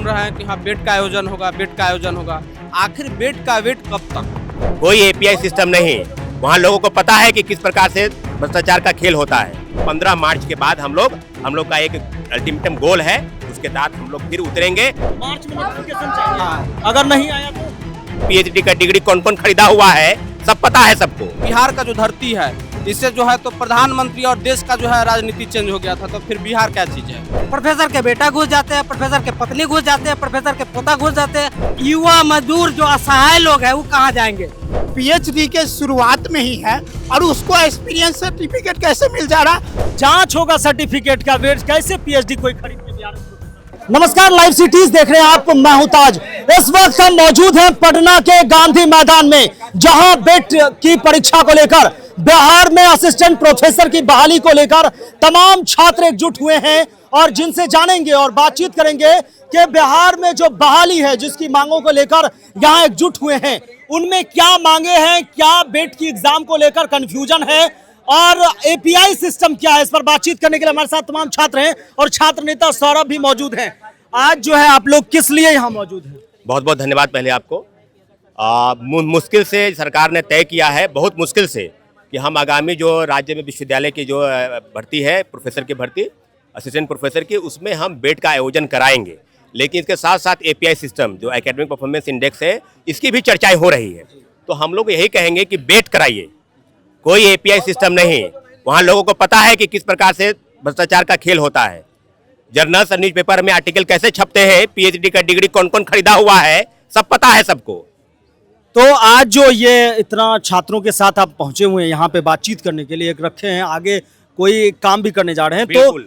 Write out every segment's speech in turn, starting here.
सुन रहे हैं कि हाँ बेट का आयोजन होगा, बेट का आयोजन होगा। आखिर बेट का वेट कब तक? कोई एपीआई सिस्टम नहीं। वहाँ लोगों को पता है कि किस प्रकार से भ्रष्टाचार का खेल होता है। 15 मार्च के बाद हम लोग का एक अल्टीमेटम गोल है, उसके तहत हम लोग फिर उतरेंगे। मार्च में नोटिफिकेशन चाहिए, अगर नहीं आया तो पीएचडी का डिग्री कौन कौन खरीदा हुआ है सब पता है सबको। बिहार का जो धरती है, इससे जो है तो प्रधानमंत्री और देश का जो है राजनीति चेंज हो गया था, तो फिर बिहार क्या चीज है? प्रोफेसर के बेटा घुस जाते हैं, प्रोफेसर के पत्नी घुस जाते हैं, प्रोफेसर के पोता घुस जाते हैं। युवा मजदूर जो असहाय लोग हैं वो कहाँ जाएंगे? पीएचडी के शुरुआत में ही है और उसको एक्सपीरियंस सर्टिफिकेट कैसे मिल जा रहा? जांच होगा सर्टिफिकेट का, वेट कैसे पीएचडी कोई खरीद के बिहार में? नमस्कार, लाइव सिटीज देख रहे हैं आप, मैं हूं ताज। इस वक्त हम मौजूद हैं पटना के गांधी मैदान में, जहां बेट की परीक्षा को लेकर बिहार में असिस्टेंट प्रोफेसर की बहाली को लेकर तमाम छात्र एकजुट हुए हैं और जिनसे जानेंगे और बातचीत करेंगे कि बिहार में जो बहाली है जिसकी मांगों को लेकर यहां एकजुट हुए हैं, उनमें क्या मांगे हैं, क्या बेट की एग्जाम को लेकर कंफ्यूजन है और एपीआई सिस्टम क्या है। इस पर बातचीत करने के लिए हमारे साथ तमाम छात्र हैं और छात्र नेता सौरभ भी मौजूद हैं। आज जो है आप लोग किस लिए यहाँ मौजूद हैं? बहुत बहुत धन्यवाद पहले आपको। मुश्किल से सरकार ने तय किया है, बहुत मुश्किल से, कि हम आगामी जो राज्य में विश्वविद्यालय की जो भर्ती है, प्रोफेसर की भर्ती, असिस्टेंट प्रोफेसर की, उसमें हम बेट का आयोजन कराएंगे। लेकिन इसके साथ साथ एपीआई सिस्टम जो एकेडमिक परफॉर्मेंस इंडेक्स है, इसकी भी चर्चाएं हो रही है। तो हम लोग यही कहेंगे कि बेट कराइए, कोई एपीआई सिस्टम नहीं। वहाँ लोगों को पता है कि किस प्रकार से भ्रष्टाचार का खेल होता है। जर्नल्स और न्यूज़पेपर में आर्टिकल कैसे छपते हैं, पीएचडी का डिग्री कौन कौन खरीदा हुआ है, सब पता है सबको। तो आज जो ये इतना छात्रों के साथ आप पहुंचे हुए हैं यहाँ पे बातचीत करने के लिए, एक रखे हैं, आगे कोई काम भी करने जा रहे हैं, तो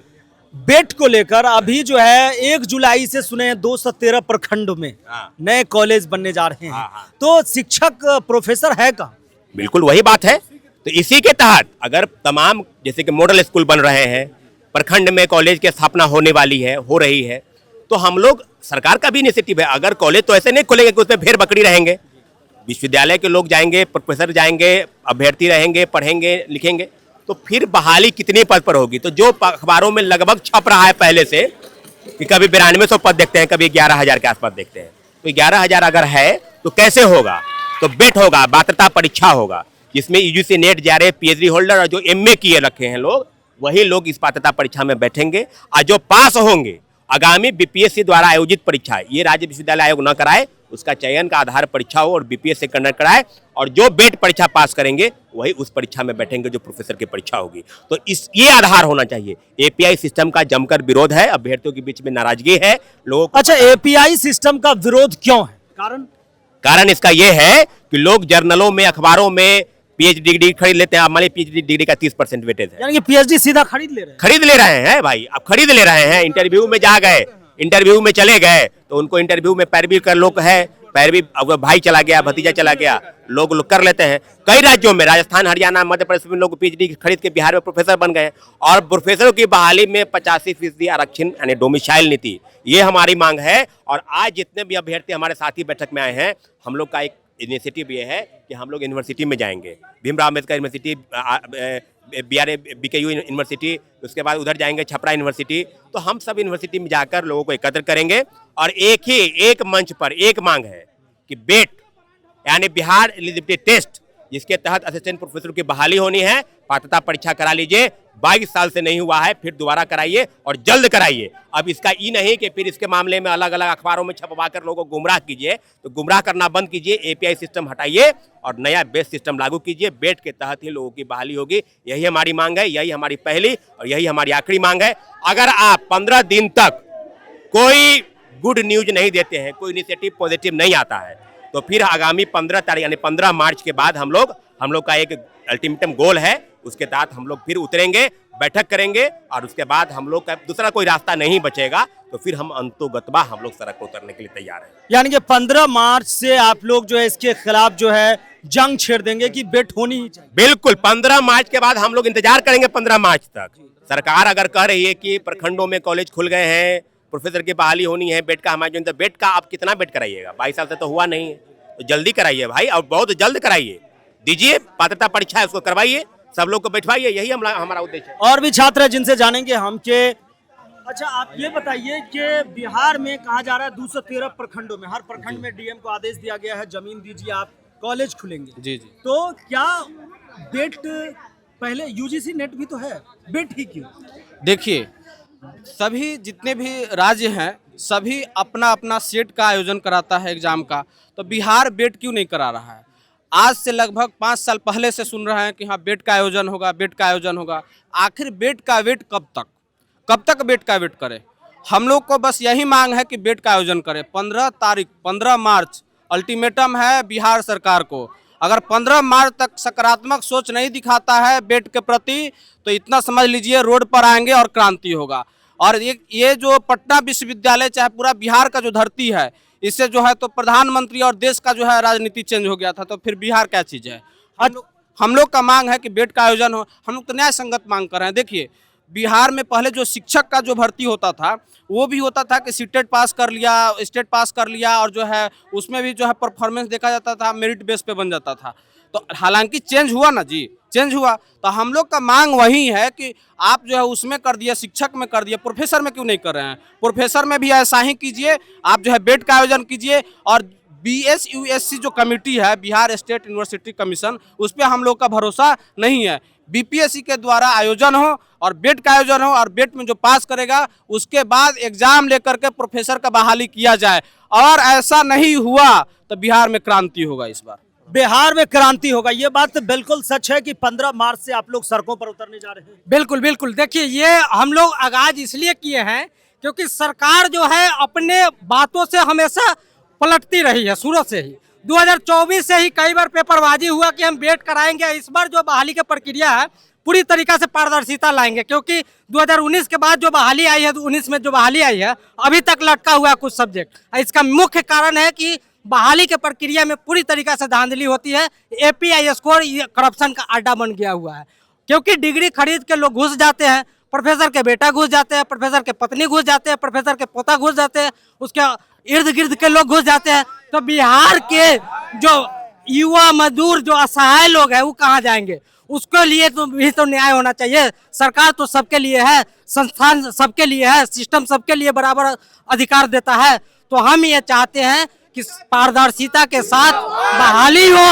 बेट को लेकर अभी जो है 1 जुलाई से सुने 213 प्रखंड में नए कॉलेज बनने जा रहे हैं। तो शिक्षक प्रोफेसर है कहाँ? बिल्कुल वही बात है। तो इसी के तहत अगर तमाम जैसे कि मॉडल स्कूल बन रहे हैं, प्रखंड में कॉलेज की स्थापना होने वाली है, हो रही है, तो हम लोग, सरकार का भी इनिशिएटिव है। अगर कॉलेज तो ऐसे नहीं खुलेंगे कि उसमें भेड़ बकरी रहेंगे। विश्वविद्यालय के लोग जाएंगे, प्रोफेसर जाएंगे, अभ्यर्थी रहेंगे, पढ़ेंगे, लिखेंगे, तो फिर बहाली कितने पद पर होगी? तो जो अखबारों में लगभग छप रहा है पहले से कि कभी 9200 पद देखते हैं, कभी 11,000 के आसपास देखते हैं, तो 11,000 अगर है तो कैसे होगा? तो बेट होगा, पात्रता परीक्षा होगा, जिसमें UGC net JRF PhD holder और जो एमए किए रखे हैं लोग, वही लोग इस पात्रता परीक्षा में बैठेंगे। और जो पास होंगे, आगामी बीपीएससी द्वारा आयोजित परीक्षा, ये राज्य विश्वविद्यालय आयोग न कराए, उसका चयन का आधार परीक्षा हो और बीपीएस से कंडक्ट कराए, और जो बेट परीक्षा पास करेंगे वही उस परीक्षा में बैठेंगे जो प्रोफेसर की परीक्षा होगी। तो ये आधार होना चाहिए। एपीआई सिस्टम का जमकर विरोध है, अभ्यर्थियों के बीच में नाराजगी है लोगों। अच्छा, एपीआई सिस्टम का विरोध क्यों है? कारण इसका यह है कि लोग जर्नलों में, अखबारों में पीएचडी डिग्री खरीद लेते हैं। हमारी पीएचडी डिग्री का 30% वेटेज है, यानी कि पीएचडी सीधा खरीद ले रहे हैं भाई। अब खरीद ले रहे हैं, इंटरव्यू में जा गए, इंटरव्यू में चले गए, तो उनको इंटरव्यू में पैरवी कर लोग है, पैरवी, अब भाई चला गया, भतीजा चला गया, लोग कर लेते हैं। कई राज्यों में, राजस्थान, हरियाणा, मध्य प्रदेश में लोग पीएचडी खरीद के बिहार में प्रोफेसर बन गए। और प्रोफेसरों की बहाली में 85% आरक्षण, यानी डोमिसाइल नीति, ये हमारी मांग है। और आज जितने भी अभ्यर्थी हमारे साथी बैठक में आए हैं, हम लोग का एक इनिशिएटिव ये है कि हम लोग यूनिवर्सिटी में जाएंगे, Bhimrao Ambedkar university, BKU university, उसके बाद उधर जाएंगे छपरा यूनिवर्सिटी। तो हम सब यूनिवर्सिटी में जाकर लोगों को एकत्र करेंगे और एक मंच पर एक मांग है कि बेट यानी बिहार एलिजिबिलिटी टेस्ट, जिसके तहत असिस्टेंट प्रोफेसर की बहाली होनी है, पात्रता परीक्षा करा लीजिए। 22 साल से नहीं हुआ है, फिर दोबारा कराइए और जल्द कराइए। अब इसका ये नहीं कि फिर इसके मामले में अलग अलग अखबारों में छपवा कर लोगों को गुमराह कीजिए। तो गुमराह करना बंद कीजिए, एपीआई सिस्टम हटाइए और नया बेस सिस्टम लागू कीजिए। बेट के तहत ही लोगों की बहाली होगी। यही हमारी मांग है, यही हमारी पहली और यही हमारी आखिरी मांग है। अगर आप 15 दिन तक कोई गुड न्यूज नहीं देते हैं, कोई इनिशिएटिव पॉजिटिव नहीं आता है, तो फिर आगामी 15 तारीख यानी 15 मार्च के बाद हम लोग का एक अल्टीमेटम गोल है, उसके तहत हम लोग फिर उतरेंगे, बैठक करेंगे और उसके बाद हम लोग का दूसरा कोई रास्ता नहीं बचेगा, तो फिर हम अंतोगत्वा हम लोग सड़क पर उतरने के लिए तैयार हैं। यानी कि 15 मार्च से आप लोग जो है इसके खिलाफ जो है जंग छेड़ देंगे कि बेट होनी ही चाहिए? बिल्कुल, 15 मार्च के बाद हम लोग इंतजार करेंगे। 15 मार्च तक सरकार अगर कह रही है कि प्रखंडों में कॉलेज खुल गए हैं, प्रोफेसर की बहाली होनी है, बेट का हमारे, तो बेट का आप कितना बेट कराइएगा? 22 साल से तो हुआ नहीं है, तो जल्दी कराइए भाई, और बहुत जल्द कराइए। दीजिए पात्रता परीक्षा है, उसको करवाइए, सब लोग को बैठवाइए, यही हमारा उद्देश्य है। और भी छात्र हैं जिनसे जानेंगे हम के अच्छा, आप ये बताइए कि बिहार में कहा जा रहा है 213 प्रखंडों में, हर प्रखंड में डीएम को आदेश दिया गया है, जमीन दीजिए आप कॉलेज खुलेंगे। जी जी। तो क्या बेट, पहले यूजीसी नेट भी तो है, बेट ही क्यों? देखिए, सभी जितने भी राज्य हैं सभी अपना अपना सेट का आयोजन कराता है एग्जाम का, तो बिहार बेट क्यों नहीं करा रहा है? आज से लगभग 5 साल पहले से सुन रहे हैं कि हाँ बेट का आयोजन होगा, बेट का आयोजन होगा। आखिर बेट का वेट कब तक बेट का वेट करें? हम लोग को बस यही मांग है कि बेट का आयोजन करें। 15 मार्च अल्टीमेटम है बिहार सरकार को। अगर 15 मार्च तक सकारात्मक सोच नहीं दिखाता है बेट के प्रति, तो इतना समझ लीजिए रोड पर आएंगे और क्रांति होगा। और ये जो पटना विश्वविद्यालय चाहे पूरा बिहार का जो धरती है, इससे जो है तो प्रधानमंत्री और देश का जो है राजनीति चेंज हो गया था, तो फिर बिहार क्या चीज़ है? हम लोग का मांग है कि बेट का आयोजन हो। हम लोग तो न्याय संगत मांग कर रहे हैं। देखिए, बिहार में पहले जो शिक्षक का जो भर्ती होता था वो भी होता था कि सीटेट पास कर लिया, स्टेट पास कर लिया, और जो है उसमें भी जो है परफॉर्मेंस देखा जाता था, मेरिट बेस पे बन जाता था। तो हालांकि चेंज हुआ ना जी, चेंज हुआ। तो हम लोग का मांग वही है कि आप जो है उसमें कर दिया, शिक्षक में कर दिया, प्रोफेसर में क्यों नहीं कर रहे हैं? प्रोफेसर में भी ऐसा ही कीजिए, आप जो है बेट का आयोजन कीजिए। और BSUSC जो कमेटी है, बिहार स्टेट यूनिवर्सिटी कमीशन, उस पर हम लोग का भरोसा नहीं है। BPSC के द्वारा आयोजन हो और बेट का आयोजन हो, और बेट में जो पास करेगा उसके बाद एग्जाम लेकर के प्रोफेसर का बहाली किया जाए। और ऐसा नहीं हुआ तो बिहार में क्रांति होगा। इस बार बिहार में क्रांति होगा, ये बात तो बिल्कुल सच है कि 15 मार्च से आप लोग सड़कों पर उतरने जा रहे हैं। बिल्कुल बिल्कुल। देखिए, ये हम लोग आगाज इसलिए किए हैं क्योंकि सरकार जो है अपने बातों से हमेशा पलटती रही है शुरू से ही। 2024 से ही कई बार पेपरबाजी हुआ कि हम बेट कराएंगे। इस बार जो बहाली की प्रक्रिया है पूरी तरीका से पारदर्शिता लाएंगे, क्योंकि 2019 के बाद जो बहाली आई है, 19 में जो बहाली आई है, अभी तक लटका हुआ है कुछ सब्जेक्ट। इसका मुख्य कारण है कि बहाली के प्रक्रिया में पूरी तरीका से धांधली होती है। API स्कोर करप्शन का अड्डा बन गया हुआ है, क्योंकि डिग्री खरीद के लोग घुस जाते हैं, प्रोफेसर के बेटा घुस जाते हैं, प्रोफेसर के पत्नी घुस जाते हैं, प्रोफेसर के पोता घुस जाते हैं, उसके इर्द गिर्द के लोग घुस जाते हैं। तो बिहार के जो युवा मजदूर जो असहाय लोग हैं वो कहाँ जाएंगे? उसके लिए तो भी तो न्याय होना चाहिए। सरकार तो सबके लिए है, संस्थान सबके लिए है, सिस्टम सबके लिए बराबर अधिकार देता है। तो हम ये चाहते हैं कि पारदर्शिता के साथ बहाली हो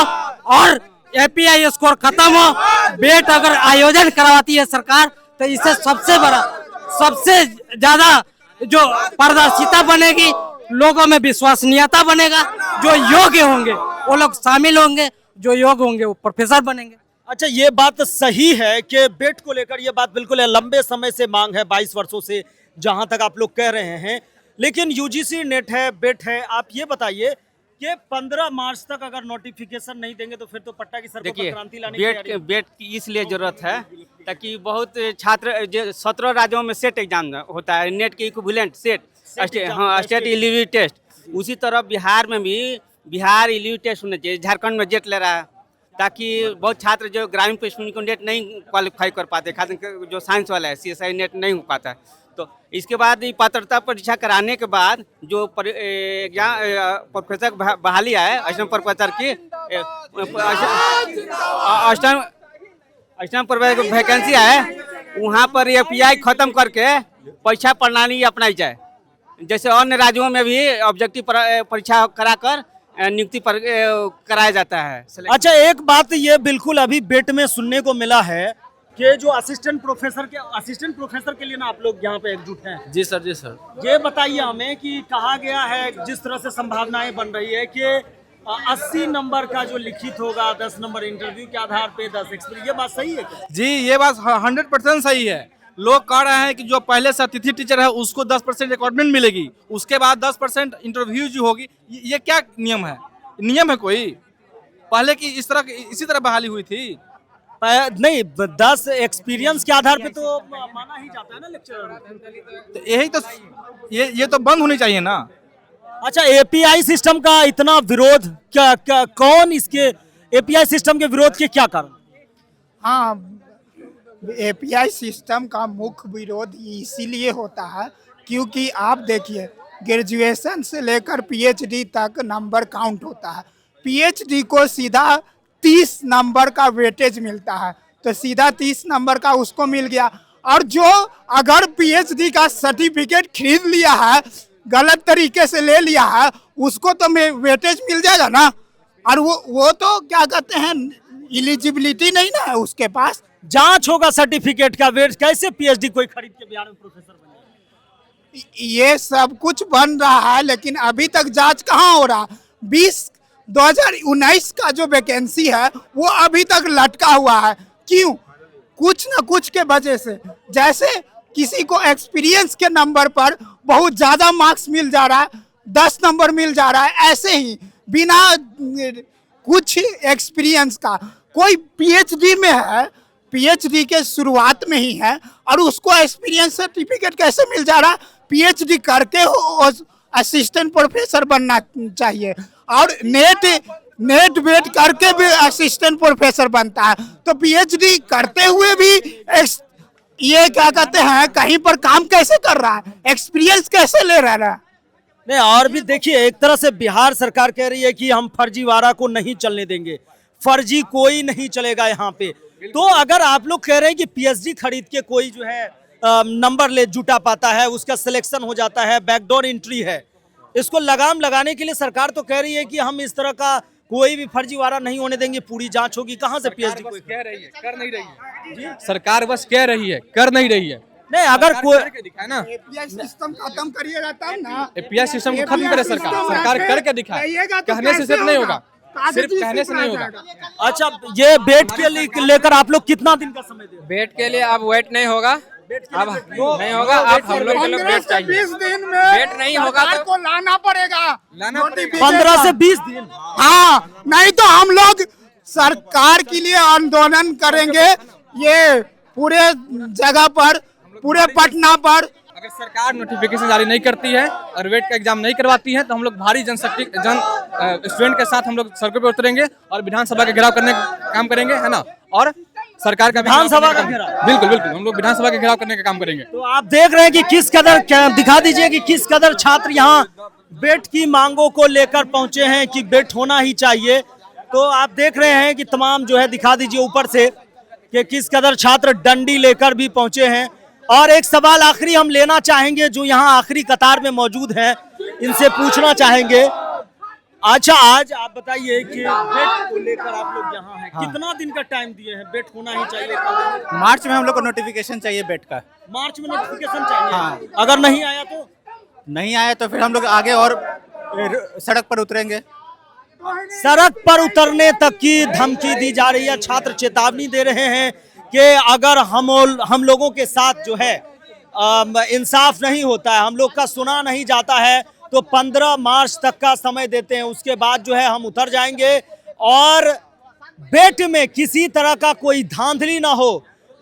और API स्कोर खत्म हो। बेट अगर आयोजन करवाती है सरकार तो इससे सबसे ज्यादा जो पारदर्शिता बनेगी, लोगों में विश्वसनीयता बनेगा। जो योग्य होंगे वो लोग शामिल होंगे, जो योग्य होंगे वो प्रोफेसर बनेंगे। अच्छा, ये बात सही है कि बेट को लेकर ये बात बिल्कुल है, लंबे समय से मांग है, 22 वर्षों से, जहां तक आप लोग कह रहे हैं। लेकिन यूजीसी नेट है, बेट है। आप ये बताइए कि 15 मार्च तक अगर नोटिफिकेशन नहीं देंगे तो फिर तो पट्टा की सड़कों पर क्रांति लाने की तैयारी है। बेट की इसलिए जरूरत है ताकि बहुत छात्र, जो 17 राज्यों में सेट एग्जाम होता है, नेट के equivalent SET, state eligibility test, उसी तरह बिहार में भी बिहार एलिजिबिलिटी टेस्ट होना चाहिए। झारखंड में जेट ले रहा है ताकि बहुत छात्र जो ग्रामीण पश्चिमी को नेट नहीं क्वालिफाई कर पाते, खासकर जो साइंस वाला है CSI नेट नहीं हो पाता है। तो इसके बाद पात्रता परीक्षा कराने के बाद जो प्रोफेसर बहाली है, असिस्टेंट प्रोफेसर की असिस्टेंट प्रोफेसर की वैकेंसी है, वहाँ पर API खत्म करके परीक्षा प्रणाली अपनाई जाए। जैसे अन्य राज्यों में भी ऑब्जेक्टिव परीक्षा कराकर नियुक्ति पर कराया जाता है। अच्छा, एक बात ये बिल्कुल अभी बेट में सुनने को मिला है कि जो असिस्टेंट प्रोफेसर के लिए ना आप लोग यहाँ पे एकजुट हैं। जी सर, जी सर। ये बताइए हमें कि कहा गया है, जिस तरह से संभावनाएं बन रही है कि 80 नंबर का जो लिखित होगा, 10 नंबर इंटरव्यू के आधार पे 10 एक्सपीरियंस, ये बात सही है क्या? जी, ये बात 100% सही है। लोग कह रहे हैं कि जो पहले से अतिथि टीचर है उसको 10% रिक्वायरमेंट मिलेगी, उसके बाद 10% इंटरव्यू जो होगी। ये क्या नियम है? नियम है कोई? पहले की इसी तरह बहाली हुई थी? नहीं, 10 एक्सपीरियंस के आधार पे तो माना ही जाता है ना लेक्चरर। तो यही तो ये तो बंद होनी चाहिए ना। अच्छा, API सिस्टम का इतना विरोध, क्या कौन इसके API सिस्टम के विरोध के क्या कारण? हाँ, API सिस्टम का मुख्य विरोध इसीलिए होता है क्योंकि आप देखिए ग्रेजुएशन से लेकर PhD तक नंबर काउंट होता है। PhD को सीधा 30 नंबर का वेटेज मिलता है, तो सीधा 30 नंबर का उसको मिल गया। और जो अगर पीएचडी का सर्टिफिकेट खरीद लिया है, गलत तरीके से ले लिया है, उसको तो वेटेज मिल जाएगा ना। और वो तो क्या कहते हैं, एलिजिबिलिटी नहीं ना है उसके पास। जांच होगा सर्टिफिकेट का, वेट कैसे पीएचडी कोई खरीद के बिहार में प्रोफेसर बनेगा? ये सब कुछ बन रहा है, लेकिन अभी तक जांच कहाँ हो रहा। 2019 का जो वैकेंसी है वो अभी तक लटका हुआ है। क्यों? कुछ न कुछ के वजह से। जैसे किसी को एक्सपीरियंस के नंबर पर बहुत ज़्यादा मार्क्स मिल जा रहा है, 10 नंबर मिल जा रहा है, ऐसे ही बिना कुछ एक्सपीरियंस का। कोई पीएचडी में है, पीएचडी के शुरुआत में ही है, और उसको एक्सपीरियंस सर्टिफिकेट कैसे मिल जा रहा है? पीएचडी करके हो असिस्टेंट प्रोफेसर बनना चाहिए, और नेट वेट करके भी असिस्टेंट प्रोफेसर बनता है। तो पीएचडी करते हुए भी ये क्या कहते हैं, कहीं पर काम कैसे कर रहा है, एक्सपीरियंस कैसे ले रहा है? नहीं, और भी देखिए, एक तरह से बिहार सरकार कह रही है कि हम फर्जीवाड़ा को नहीं चलने देंगे, फर्जी कोई नहीं चलेगा यहाँ पे। तो अगर आप लोग कह रहे हैं कि पीएचडी खरीद के कोई जो है नंबर ले जुटा पाता है, उसका सिलेक्शन हो जाता है, बैकडोर एंट्री है, इसको लगाम लगाने के लिए सरकार तो कह रही है कि हम इस तरह का कोई भी फर्जीवाड़ा नहीं होने देंगे, पूरी जांच होगी। कहाँ से पीएचडी कोई कह रही है, कर नहीं रही है। सरकार बस कह रही है, कर नहीं रही है। नहीं, अगर कोई दिखाए ना, एपीआई सिस्टम खत्म करिएगा तब ना। एपीआई सिस्टम को खत्म करे सरकार करके दिखाए। कहने से सिर्फ नहीं होगा, सिर्फ कहने से नहीं होगा। अच्छा, ये बेट के लेकर आप लोग कितना दिन का समय दे? बेट के लिए अब वेट नहीं होगा, अब नहीं होगा। अब हम लोग के लिए बेट चाहिए। 20 दिन में बेट नहीं होगा तो लाना पड़ेगा, 15 से 20 दिन। हाँ, नहीं तो हम लोग सरकार के लिए आंदोलन करेंगे, ये पूरे जगह पर, पूरे पटना पर। अगर सरकार नोटिफिकेशन जारी नहीं करती है और वेट का एग्जाम नहीं करवाती है, तो हम लोग भारी स्टूडेंट के साथ हम लोग सड़कों पर उतरेंगे और विधानसभा का घेराव करने का काम करेंगे, है ना। और सरकार का विधानसभा का घेराव, बिल्कुल बिल्कुल हम लोग विधानसभा का घेराव करने का काम करेंगे। तो आप देख रहे हैं कि किस कदर, दिखा दीजिए कि किस कदर छात्र यहाँ बेट की मांगों को लेकर पहुंचे हैं कि बेट होना ही चाहिए। तो आप देख रहे हैं कि तमाम जो है, दिखा दीजिए ऊपर से कि किस कदर छात्र डंडी लेकर भी पहुंचे हैं। और एक सवाल आखिरी हम लेना चाहेंगे, जो यहाँ आखिरी कतार में मौजूद हैं, इनसे पूछना चाहेंगे। अच्छा, आज आप बताइए कि बेट को लेकर आप लोग यहाँ हैं, कितना दिन का टाइम दिए हैं? बेट होना ही चाहिए। मार्च में हम लोग को नोटिफिकेशन चाहिए बेट का। मार्च में नोटिफिकेशन चाहिए। अगर नहीं आया तो? नहीं आया तो फिर हम लोग आगे और सड़क पर उतरेंगे। सड़क पर उतरने तक की धमकी दी जा रही है। छात्र चेतावनी दे रहे हैं कि अगर हम लोगों के साथ जो है इंसाफ नहीं होता है, हम लोग का सुना नहीं जाता है, तो 15 मार्च तक का समय देते हैं। उसके बाद जो है हम उतर जाएंगे, और बेट में किसी तरह का कोई धांधली ना हो,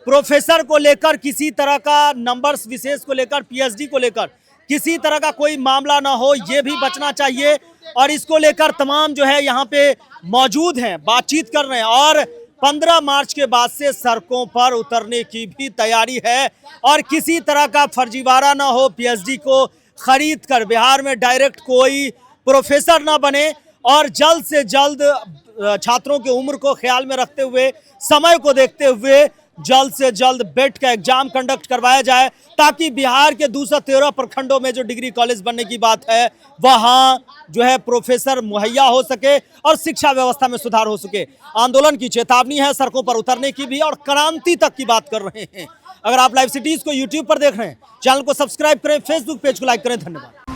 प्रोफेसर को लेकर किसी तरह का, नंबर्स विशेष को लेकर, पीएचडी को लेकर किसी तरह का कोई मामला ना हो, ये भी बचना चाहिए। और इसको लेकर तमाम जो है यहाँ पे मौजूद हैं, बातचीत कर रहे हैं, और 15 मार्च के बाद से सड़कों पर उतरने की भी तैयारी है। और किसी तरह का फर्जीवाड़ा ना हो, पीएचडी को खरीद कर बिहार में डायरेक्ट कोई प्रोफेसर ना बने, और जल्द से जल्द छात्रों की उम्र को ख्याल में रखते हुए, समय को देखते हुए जल्द से जल्द बेट का एग्जाम कंडक्ट करवाया जाए, ताकि बिहार के 213 प्रखंडों में जो डिग्री कॉलेज बनने की बात है, वहां जो है प्रोफेसर मुहैया हो सके और शिक्षा व्यवस्था में सुधार हो सके। आंदोलन की चेतावनी है, सड़कों पर उतरने की भी, और क्रांति तक की बात कर रहे हैं। अगर आप लाइव सिटीज को यूट्यूब पर देख रहे हैं, चैनल को सब्सक्राइब करें, फेसबुक पेज को लाइक करें। धन्यवाद।